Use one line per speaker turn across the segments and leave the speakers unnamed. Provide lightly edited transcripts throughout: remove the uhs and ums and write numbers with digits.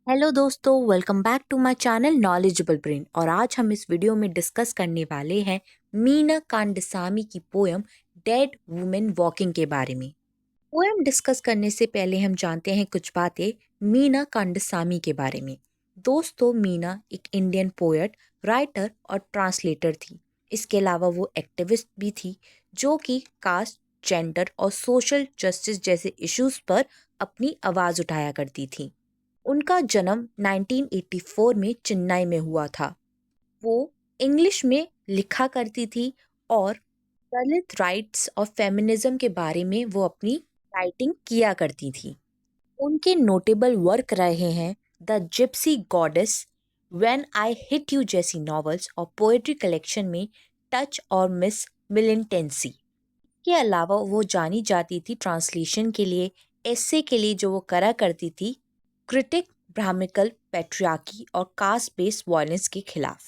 Hello दोस्तों, welcome back to my channel knowledgeable brain. और आज हम इस वीडियो में डिस्कस करने वाले हैं मीना कांडसामी की पोयम डेड वुमेन वॉकिंग के बारे में। पोयम डिस्कस करने से पहले हम जानते हैं कुछ बातें मीना कांडसामी के बारे में। दोस्तों, मीना एक इंडियन पोएट, राइटर और ट्रांसलेटर थी। इसके अलावा वो एक्टिविस्ट भी थी जो कि कास्ट, जेंडर और सोशल जस्टिस जैसे इश्यूज पर अपनी आवाज़ उठाया करती थी। उनका जन्म 1984 में चेन्नई में हुआ था। वो इंग्लिश में लिखा करती थी और दलित राइट्स और फेमिनिज्म के बारे में वो अपनी राइटिंग किया करती थी। उनके नोटेबल वर्क रहे हैं the Gypsy goddess, when I hit you जैसी नॉवेल्स और पोएट्री कलेक्शन में टच और मिस मिलिटेंसी। के अलावा वो जानी जाती थी ट्रांसलेशन के लिए, एस्से के लिए जो वो करा करती थी, क्रिटिक ब्राह्मिकल पैट्रियार्की और कास्ट बेस्ड वायलेंस के खिलाफ।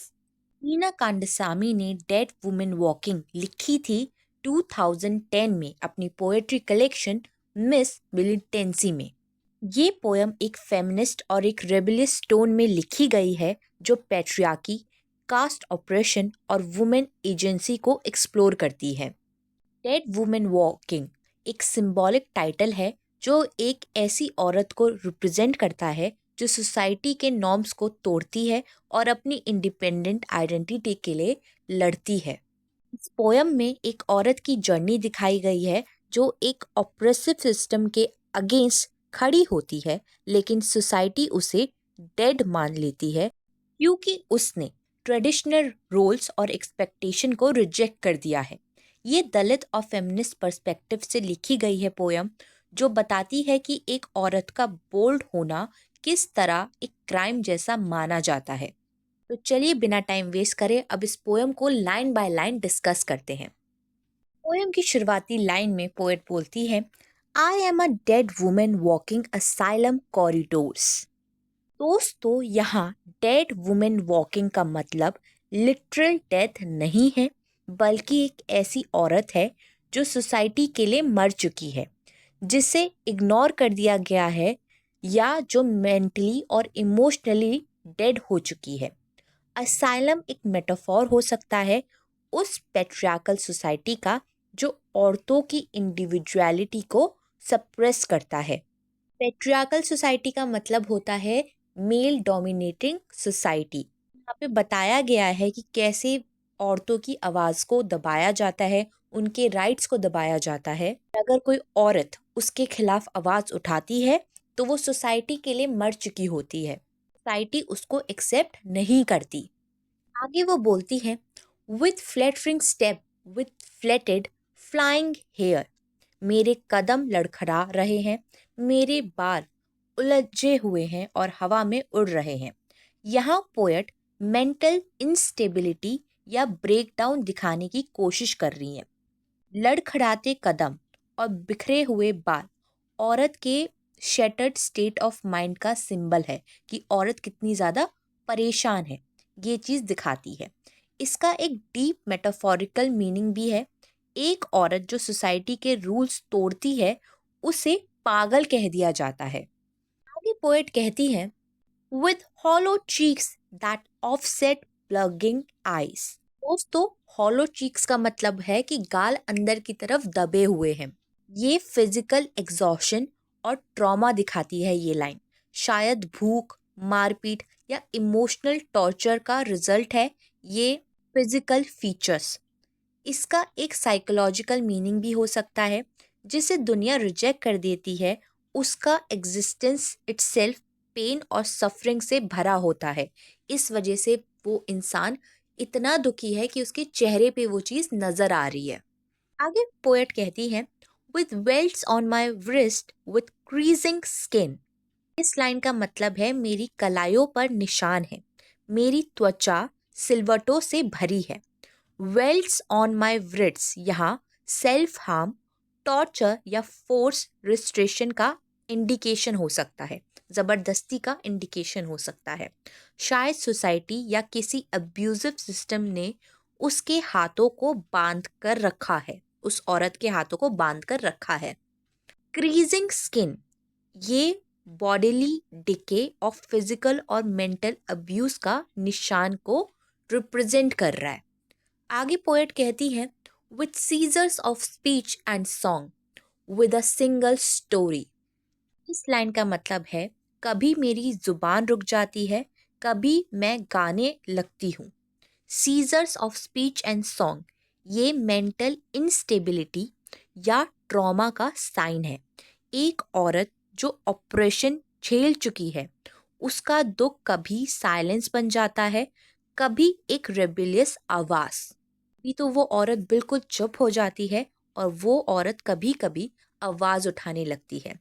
मीना कांडसामी ने डेड वुमेन वॉकिंग लिखी थी 2010 में अपनी पोएट्री कलेक्शन मिस मिलिटेंसी में। ये पोयम एक फेमिनिस्ट और एक रेबलियस टोन में लिखी गई है जो पैट्रियार्की, कास्ट ऑपरेशन और वुमेन एजेंसी को एक्सप्लोर करती है। डेड वुमेन वॉकिंग एक सिंबॉलिक टाइटल है जो एक ऐसी औरत को रिप्रेजेंट करता है जो सोसाइटी के नॉर्म्स को तोड़ती है और अपनी इंडिपेंडेंट आइडेंटिटी के लिए लड़ती है। इस पोयम में एक औरत की जर्नी दिखाई गई है जो एक ऑप्रेसिव सिस्टम के अगेंस्ट खड़ी होती है, लेकिन सोसाइटी उसे डेड मान लेती है क्योंकि उसने ट्रेडिशनल रोल्स और एक्सपेक्टेशन को रिजेक्ट कर दिया है। ये दलित और फेमिनिस्ट पर्सपेक्टिव से लिखी गई है पोयम, जो बताती है कि एक औरत का बोल्ड होना किस तरह एक क्राइम जैसा माना जाता है। तो चलिए बिना टाइम वेस्ट करे अब इस पोयम को लाइन बाय लाइन डिस्कस करते हैं। पोयम की शुरुआती लाइन में पोएट बोलती है, I am a dead women walking asylum corridors. दोस्तों, यहाँ डेड वुमेन वॉकिंग का मतलब लिटरल डेथ नहीं है, बल्कि एक ऐसी औरत है जो सोसाइटी के लिए मर चुकी है, जिसे इग्नोर कर दिया गया है या जो मेंटली और इमोशनली डेड हो चुकी है। असाइलम एक मेटाफोर हो सकता है उस पेट्रियार्कल सोसाइटी का जो औरतों की इंडिविजुअलिटी को सप्रेस करता है। पेट्रियार्कल सोसाइटी का मतलब होता है मेल डोमिनेटिंग सोसाइटी। यहाँ पे बताया गया है कि कैसे औरतों की आवाज़ को दबाया जाता है, उनके राइट्स को दबाया जाता है। अगर कोई औरत उसके खिलाफ आवाज़ उठाती है तो वो सोसाइटी के लिए मर चुकी होती है, सोसाइटी उसको एक्सेप्ट नहीं करती। आगे वो बोलती है, with flattering step, with flatted flying hair, मेरे कदम लड़खड़ा रहे हैं, मेरे बाल उलझे हुए हैं और हवा में उड़ रहे हैं। यहाँ पोएट मेंटल इंस्टेबिलिटी या ब्रेकडाउन दिखाने की कोशिश कर रही है। लड़खड़ाते कदम और बिखरे हुए बाल औरत के शैटर्ड स्टेट ऑफ माइंड का सिंबल है कि औरत कितनी ज़्यादा परेशान है। ये चीज़ दिखाती है। इसका एक डीप मेटाफोरिकल मीनिंग भी है। एक औरत जो सोसाइटी के रूल्स तोड़ती है उसे पागल कह दिया जाता है। आगे पोएट कहती है, with hollow cheeks that offset plugging eyes। दोस्तों, hollow cheeks का मतलब है कि गाल अंदर की तरफ दबे हुए हैं। ये फिजिकल एग्जॉशन और ट्रॉमा दिखाती है ये लाइन। शायद भूख, मारपीट या इमोशनल टॉर्चर का रिजल्ट है ये फिजिकल फीचर्स। इसका एक साइकोलॉजिकल मीनिंग भी हो सकता है, जिसे दुनिया रिजेक्ट कर देती है। उसका एग्जिस्टेंस इटसेल्फ पेन और सफरिंग से भरा होता है। इस वजह से वो इंसान इतना दुखी है कि उसके चेहरे पे वो चीज़ नज़र आ रही है। आगे पोएट कहती है, with welts on my wrist with creasing skin. इस लाइन का मतलब है मेरी कलाइयों पर निशान है, मेरी त्वचा सिलवटों से भरी है। वेल्ट्स ऑन माई wrists यहाँ सेल्फ हार्म, टॉर्चर या फोर्स रिस्ट्रेशन का इंडिकेशन हो सकता है, ज़बरदस्ती का इंडिकेशन हो सकता है। शायद सोसाइटी या किसी अब्यूजिव सिस्टम ने उसके हाथों को बांध कर रखा है, उस औरत के हाथों को बांध कर रखा है। क्रीजिंग स्किन, ये बॉडीली डिके और फिजिकल और मेंटल अब्यूज का निशान को रिप्रेजेंट कर रहा है। आगे पोएट कहती है, with seizures of speech and song with a single story. इस लाइन का मतलब है, कभी मेरी जुबान रुक जाती है, कभी मैं गाने लगती हूँ। Seizures of speech and song, ये मेंटल इंस्टेबिलिटी या ट्रॉमा का साइन है। एक औरत जो ऑपरेशन झेल चुकी है, उसका दुख कभी साइलेंस बन जाता है, कभी एक रेबिलियस आवाज। भी तो वो औरत बिल्कुल चुप हो जाती है और वो औरत कभी कभी आवाज उठाने लगती है।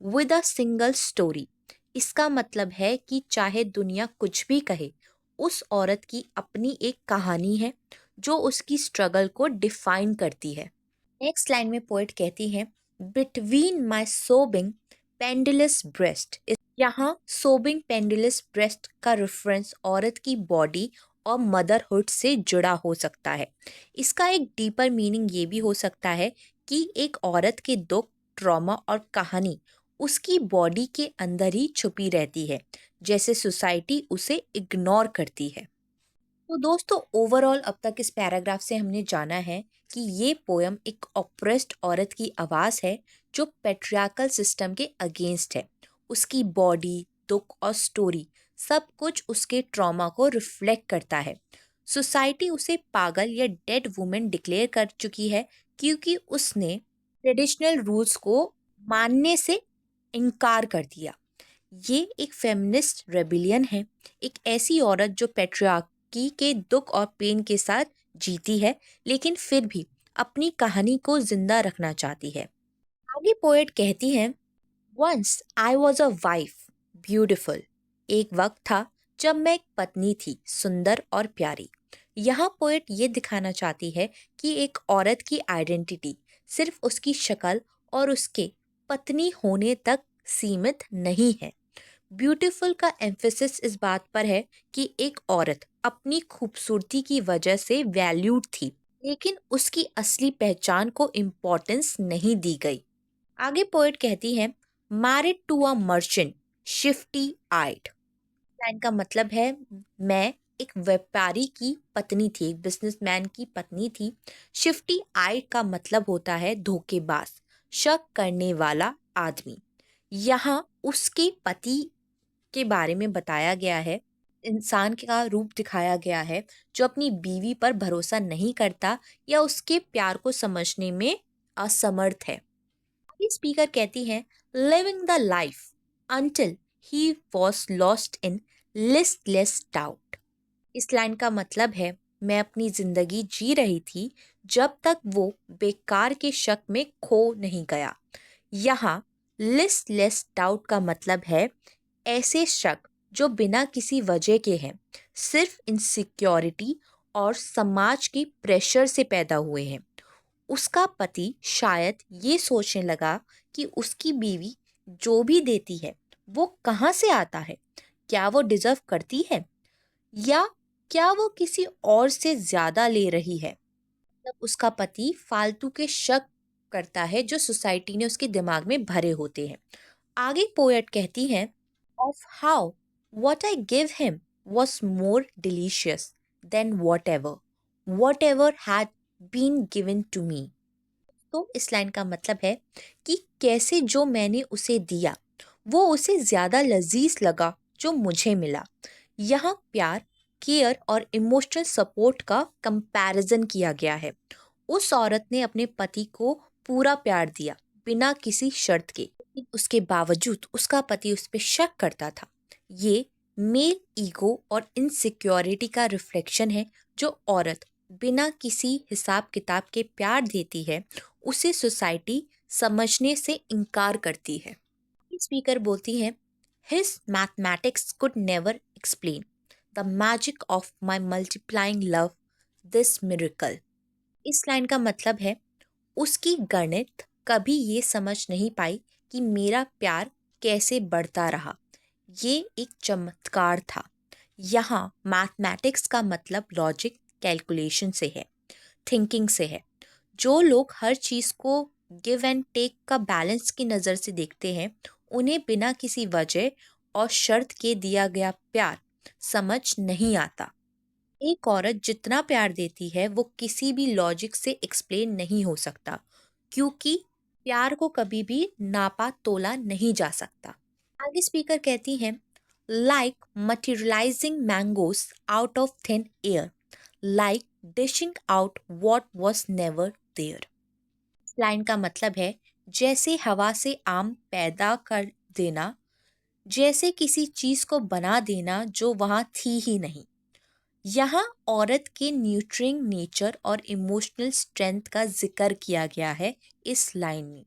विद अ सिंगल स्टोरी, इसका मतलब है कि चाहे दुनिया कुछ भी कहे, उस औरत की अपनी एक कहानी है जो उसकी स्ट्रगल को डिफाइन करती है। नेक्स्ट लाइन में पोएट कहती है, बिटवीन माई सोबिंग पेंडुलस ब्रेस्ट। यहाँ सोबिंग पेंडुलस ब्रेस्ट का रेफरेंस औरत की बॉडी और मदरहुड से जुड़ा हो सकता है। इसका एक डीपर मीनिंग ये भी हो सकता है कि एक औरत के दुख, ट्रॉमा और कहानी उसकी बॉडी के अंदर ही छुपी रहती है, जैसे सोसाइटी उसे इग्नोर करती है। तो दोस्तों, ओवरऑल अब तक इस पैराग्राफ से हमने जाना है कि ये पोयम एक ऑप्रेस्ड औरत की आवाज़ है जो पेट्रियार्कल सिस्टम के अगेंस्ट है। उसकी बॉडी, दुख और स्टोरी सब कुछ उसके ट्रॉमा को रिफ्लेक्ट करता है। सोसाइटी उसे पागल या डेड वुमेन डिक्लेयर कर चुकी है क्योंकि उसने ट्रेडिशनल रूल्स को मानने से इनकार कर दिया। ये एक फेमिनिस्ट रेबिलियन है, एक ऐसी औरत जो पेट्रियार्की के दुख और पेन के साथ जीती है, लेकिन फिर भी अपनी कहानी को जिंदा रखना चाहती है। आगे पोएट कहती है, once I was a wife beautiful. एक वक्त था जब मैं एक पत्नी थी, सुंदर और प्यारी। यहाँ पोएट ये दिखाना चाहती है कि एक औरत की आइडेंटिटी सिर्फ उसकी शक्ल और उसके पत्नी होने तक सीमित नहीं है। ब्यूटीफुल का एम्फेसिस इस बात पर है कि एक औरत अपनी खूबसूरती की वजह से वैल्यूड थी, लेकिन उसकी असली पहचान को इम्पोर्टेंस नहीं दी गई। आगे पोएट कहती है, married to a merchant shifty eyed. Line का मतलब है, मैं एक व्यापारी की पत्नी थी, एक बिजनेसमैन की पत्नी थी। शिफ्टी आइड का मतलब होता है धोखेबाज, शक करने वाला आदमी। यहाँ उसके पति के बारे में बताया गया है, इंसान का रूप दिखाया गया है जो अपनी बीवी पर भरोसा नहीं करता या उसके प्यार को समझने में असमर्थ है। आगे स्पीकर कहती है, living the life until he was lost in listless doubt. इस लाइन का मतलब है, मैं अपनी जिंदगी जी रही थी जब तक वो बेकार के शक में खो नहीं गया। यहाँ लिस्टलेस डाउट का मतलब है ऐसे शक जो बिना किसी वजह के हैं, सिर्फ इनसिक्योरिटी और समाज की प्रेशर से पैदा हुए हैं। उसका पति शायद ये सोचने लगा कि उसकी बीवी जो भी देती है वो कहाँ से आता है, क्या वो डिजर्व करती है, या क्या वो किसी और से ज्यादा ले रही है। तब उसका पति फालतू के शक करता है जो सोसाइटी ने उसके दिमाग में भरे होते हैं। आगे पोएट कहती है, of how what I give him was more delicious than whatever had been given to me। तो इस लाइन का मतलब है कि कैसे जो मैंने उसे दिया वो उसे ज़्यादा लजीज लगा जो मुझे मिला। यहाँ प्यार, केयर और इमोशनल सपोर्ट का कंपैरिजन किया गया है। उस औरत ने अपने पति को पूरा प्यार दिया बिना किसी शर्त के, लेकिन उसके बावजूद उसका पति उस पर शक करता था। ये मेल ईगो और इनसिक्योरिटी का रिफ्लेक्शन है। जो औरत बिना किसी हिसाब किताब के प्यार देती है उसे सोसाइटी समझने से इनकार करती है। स्पीकर बोलती है, his mathematics could never explain the magic of my multiplying love this miracle. इस लाइन का मतलब है, उसकी गणित कभी ये समझ नहीं पाई कि मेरा प्यार कैसे बढ़ता रहा। ये एक चमत्कार था। यहाँ मैथमेटिक्स का मतलब लॉजिक, कैलकुलेशन से है, थिंकिंग से है। जो लोग हर चीज़ को गिव एंड टेक का बैलेंस की नज़र से देखते हैं उन्हें बिना किसी वजह और शर्त के दिया गया प्यार समझ नहीं आता। एक औरत जितना प्यार देती है वो किसी भी लॉजिक से एक्सप्लेन नहीं हो सकता, क्योंकि प्यार को कभी भी नापा तोला नहीं जा सकता। आगे स्पीकर कहती हैं, like materialising mangoes out of thin air, like dishing out what was never there. इस लाइन का मतलब है, जैसे हवा से आम पैदा कर देना, जैसे किसी चीज को बना देना जो वहां थी ही नहीं। यहाँ औरत के न्यूट्रिंग नेचर और इमोशनल स्ट्रेंथ का जिक्र किया गया है इस लाइन में।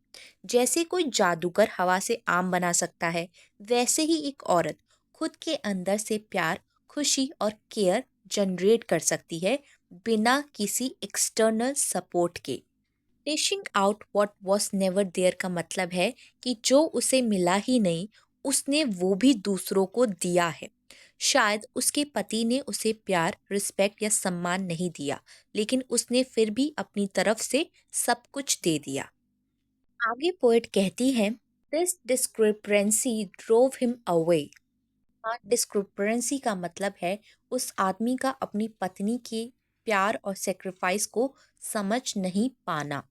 जैसे कोई जादूगर हवा से आम बना सकता है, वैसे ही एक औरत खुद के अंदर से प्यार, खुशी और केयर जनरेट कर सकती है बिना किसी एक्सटर्नल सपोर्ट के। Dishing out what was never there का मतलब है कि जो उसे मिला ही नहीं, उसने वो भी दूसरों को दिया है। शायद उसके पति ने उसे प्यार, रिस्पेक्ट या सम्मान नहीं दिया, लेकिन उसने फिर भी अपनी तरफ से सब कुछ दे दिया। आगे पोएट कहती है, this discrepancy drove him away. हाँ, डिस्क्रिपेंसी का मतलब है उस आदमी का अपनी पत्नी के प्यार और सेक्रीफाइस को समझ नहीं पाना।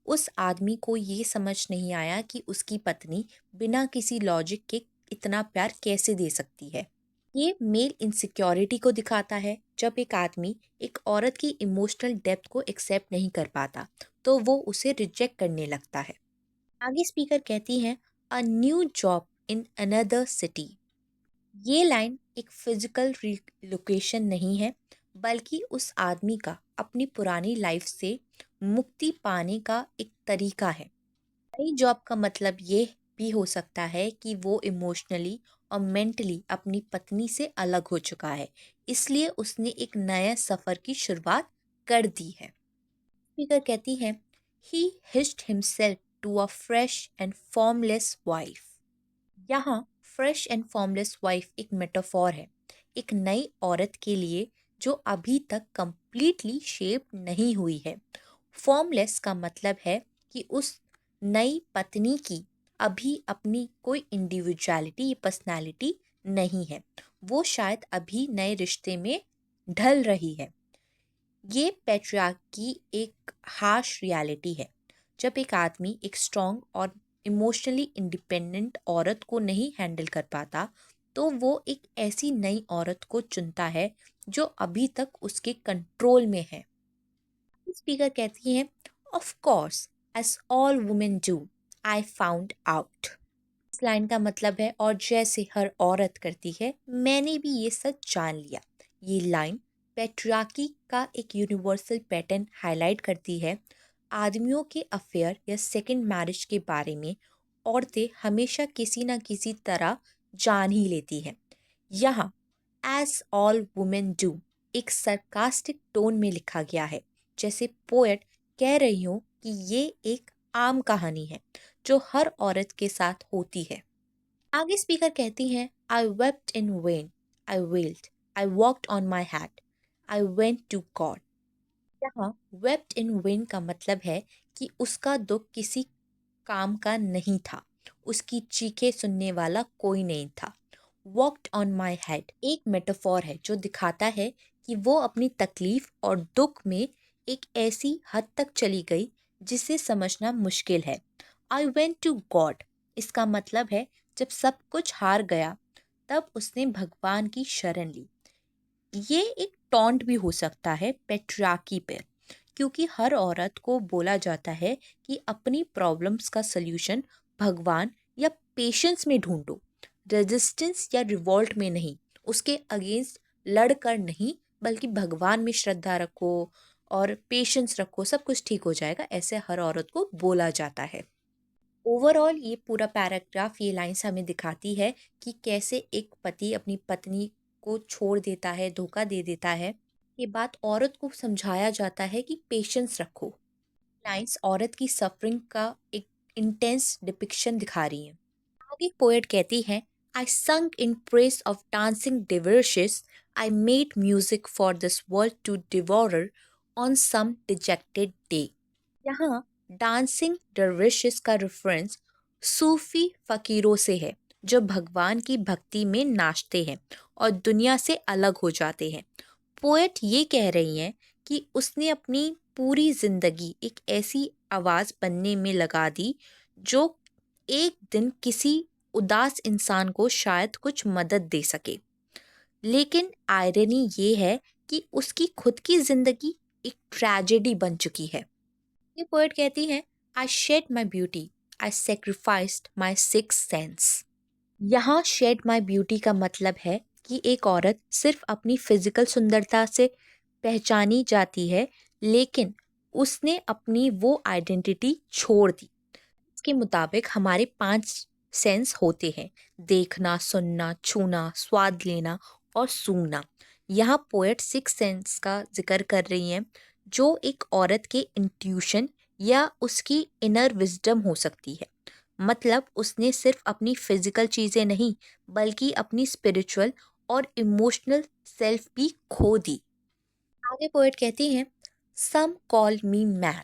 उस आदमी को ये समझ नहीं आया कि उसकी पत्नी बिना किसी लॉजिक के इतना प्यार कैसे दे सकती है। ये मेल इनसिक्योरिटी को दिखाता है। जब एक आदमी एक औरत की इमोशनल डेप्थ को एक्सेप्ट नहीं कर पाता, तो वो उसे रिजेक्ट करने लगता है। आगे स्पीकर कहती हैं, a new job in another city. ये लाइन एक फिजिकल लोकेशन नहीं है, बल्कि उस आदमी का अपनी पुरानी लाइफ से मुक्ति पाने का एक तरीका है। नई जॉब का मतलब ये भी हो सकता है कि वो इमोशनली और मेंटली अपनी पत्नी से अलग हो चुका है, इसलिए उसने एक नया सफर की शुरुआत कर दी है। स्पीकर कहती है, he hissed himself to a fresh and formless wife. यहाँ फ्रेश एंड फॉर्मलेस वाइफ एक मेटाफॉर है, एक नई औरत के लिए जो अभी तक कंप्लीटली शेप नहीं हुई है। फॉर्मलेस का मतलब है कि उस नई पत्नी की अभी अपनी कोई इंडिविजुअलिटी या पर्सनालिटी नहीं है, वो शायद अभी नए रिश्ते में ढल रही है। ये पैट्रियार्की एक हार्श रियलिटी है। जब एक आदमी एक स्ट्रॉन्ग और इमोशनली इंडिपेंडेंट औरत को नहीं हैंडल कर पाता, तो वो एक ऐसी नई औरत को चुनता है जो अभी तक उसके कंट्रोल में है। स्पीकर कहती है, of course as all women do, I found out. इस लाइन का मतलब है, और जैसे हर औरत करती है, मैंने भी ये सच जान लिया। ये लाइन पैट्रियार्की का एक यूनिवर्सल पैटर्न हाईलाइट करती है। आदमियों के अफेयर या सेकंड मैरिज के बारे में औरतें हमेशा किसी न किसी तरह जान ही लेती हैं। यहाँ एज ऑल वुमेन डू एक सरकास्टिक टोन में लिखा गया है, जैसे पोएट कह रही हो कि ये एक आम कहानी है जो हर औरत के साथ होती है। आगे स्पीकर कहती हैं, I wept in vain, I wailed, I walked on my head, I went to God. यहाँ वेप्ट इन वेन का मतलब है कि उसका दुख किसी काम का नहीं था, उसकी चीखें सुनने वाला कोई नहीं था। वॉकड ऑन माई हेड एक मेटाफॉर है जो दिखाता है कि वो अपनी तकलीफ और दुख में एक ऐसी हद तक चली गई जिसे समझना मुश्किल है। आई वेंट टू गॉड इसका मतलब है जब सब कुछ हार गया, तब उसने भगवान की शरण ली। ये एक टॉन्ट भी हो सकता है पेट्रियार्की पर, क्योंकि हर औरत को बोला जाता है कि अपनी प्रॉब्लम्स का सल्यूशन भगवान या पेशेंस में ढूंढो, रेजिस्टेंस या रिवॉल्ट में नहीं, उसके अगेंस्ट लड़कर नहीं, बल्कि भगवान में श्रद्धा रखो और पेशेंस रखो, सब कुछ ठीक हो जाएगा, ऐसे हर औरत को बोला जाता है। ओवरऑल ये पूरा पैराग्राफ, ये लाइन्स हमें दिखाती है कि कैसे एक पति अपनी पत्नी को छोड़ देता है, धोखा दे देता है। ये बात औरत को समझाया जाता है कि पेशेंस रखो। लाइन्स औरत की सफरिंग का एक इंटेंस डिपिक्शन दिखा रही हैं। आगे पोएट कहती है, I sang in praise of dancing dervishes, I made music for this world to devour on some dejected day. यहाँ डांसिंग डरविशेस का रेफरेंस सूफी फकीरों से है जो भगवान की भक्ति में नाचते हैं और दुनिया से अलग हो जाते हैं। पोएट ये कह रही हैं कि उसने अपनी पूरी जिंदगी एक ऐसी आवाज बनने में लगा दी जो एक दिन किसी उदास इंसान को शायद कुछ मदद दे सके। लेकिन आयरनी ये है कि उसकी खुद की जिंदगी एक ट्रेजेडी बन चुकी है। ये पोएट कहती हैं, I shed my beauty, I sacrificed my six sense. यहाँ शेड माई ब्यूटी का मतलब है कि एक औरत सिर्फ अपनी फिजिकल सुंदरता से पहचानी जाती है, लेकिन उसने अपनी वो आइडेंटिटी छोड़ दी। इसके मुताबिक हमारे 5 सेंस होते हैं: देखना, सुनना, छूना, स्वाद लेना और सूंघना। यहाँ पोएट 6 सेंस का जिक्र कर रही हैं, जो एक औरत के इंट्यूशन या उसकी इनर विजडम हो सकती है। मतलब उसने सिर्फ अपनी फिजिकल चीजें नहीं, बल्कि अपनी स्पिरिचुअल और इमोशनल सेल्फ भी खो दी। आगे पोएट कहती हैं, some called me mad,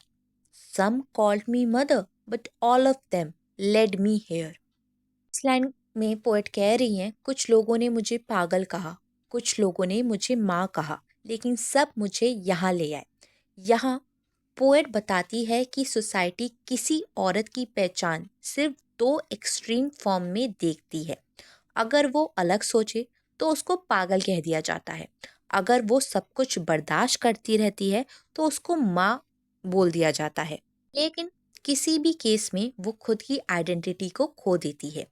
some called me mother, but all of them led me here. इस लाइन में पोएट कह रही हैं, कुछ लोगों ने मुझे पागल कहा, कुछ लोगों ने मुझे माँ कहा, लेकिन सब मुझे यहाँ ले आए। यहाँ पोएट बताती है कि सोसाइटी किसी औरत की पहचान सिर्फ 2 एक्सट्रीम फॉर्म में देखती है। अगर वो अलग सोचे तो उसको पागल कह दिया जाता है, अगर वो सब कुछ बर्दाश्त करती रहती है तो उसको माँ बोल दिया जाता है। लेकिन किसी भी केस में वो खुद की आइडेंटिटी को खो देती है।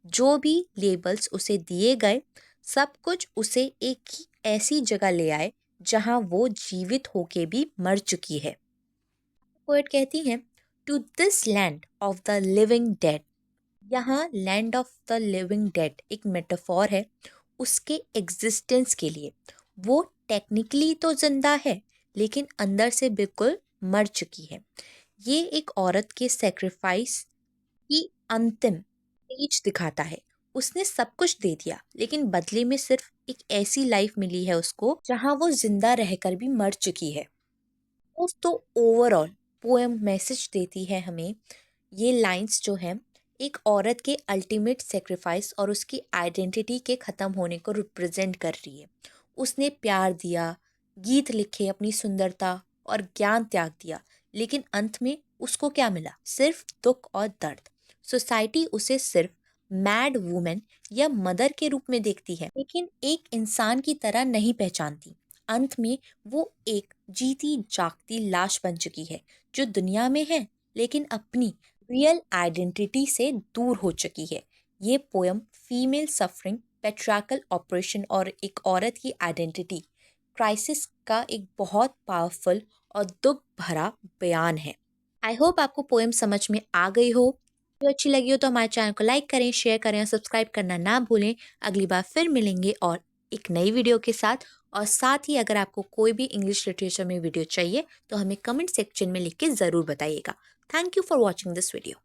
जो भी लेबल्स उसे दिए गए, सब कुछ उसे एक ही ऐसी जगह ले आए जहाँ वो जीवित होके भी मर चुकी है। पोएट कहती हैं, to this land of the living dead. यहाँ land of the living dead एक मेटाफॉर है उसके एग्जिस्टेंस के लिए। वो टेक्निकली तो जिंदा है, लेकिन अंदर से बिल्कुल मर चुकी है। ये एक औरत के सेक्रीफाइस की अंतिम स्टेज दिखाता है। उसने सब कुछ दे दिया, लेकिन बदले में सिर्फ एक ऐसी लाइफ मिली है उसको जहाँ वो जिंदा रहकर भी मर चुकी है। तो ओवरऑल पोएम मैसेज देती है हमें। ये लाइंस जो हैं एक औरत के अल्टीमेट सेक्रीफाइस और उसकी आइडेंटिटी के ख़त्म होने को रिप्रेजेंट कर रही है। उसने प्यार दिया, गीत लिखे, अपनी सुंदरता और ज्ञान त्याग दिया, लेकिन अंत में उसको क्या मिला? सिर्फ दुख और दर्द। सोसाइटी उसे सिर्फ मैड वुमेन या मदर के रूप में देखती है, लेकिन एक इंसान की तरह नहीं पहचानती। अंत में वो एक जीती जागती लाश बन चुकी है, जो दुनिया में है लेकिन अपनी रियल आइडेंटिटी से दूर हो चुकी है। ये poem female suffering, patriarchal operation और एक औरत की आइडेंटिटी क्राइसिस का एक बहुत पावरफुल और दुख भरा बयान है। आई होप आपको पोएम समझ में आ गई हो। वीडियो अच्छी लगी हो तो हमारे चैनल को लाइक करें, शेयर करें और सब्सक्राइब करना ना भूलें। अगली बार फिर मिलेंगे और एक नई वीडियो के साथ। और साथ ही अगर आपको कोई भी इंग्लिश लिटरेचर में वीडियो चाहिए तो हमें कमेंट सेक्शन में लिख के ज़रूर बताइएगा। Thank you for watching this video.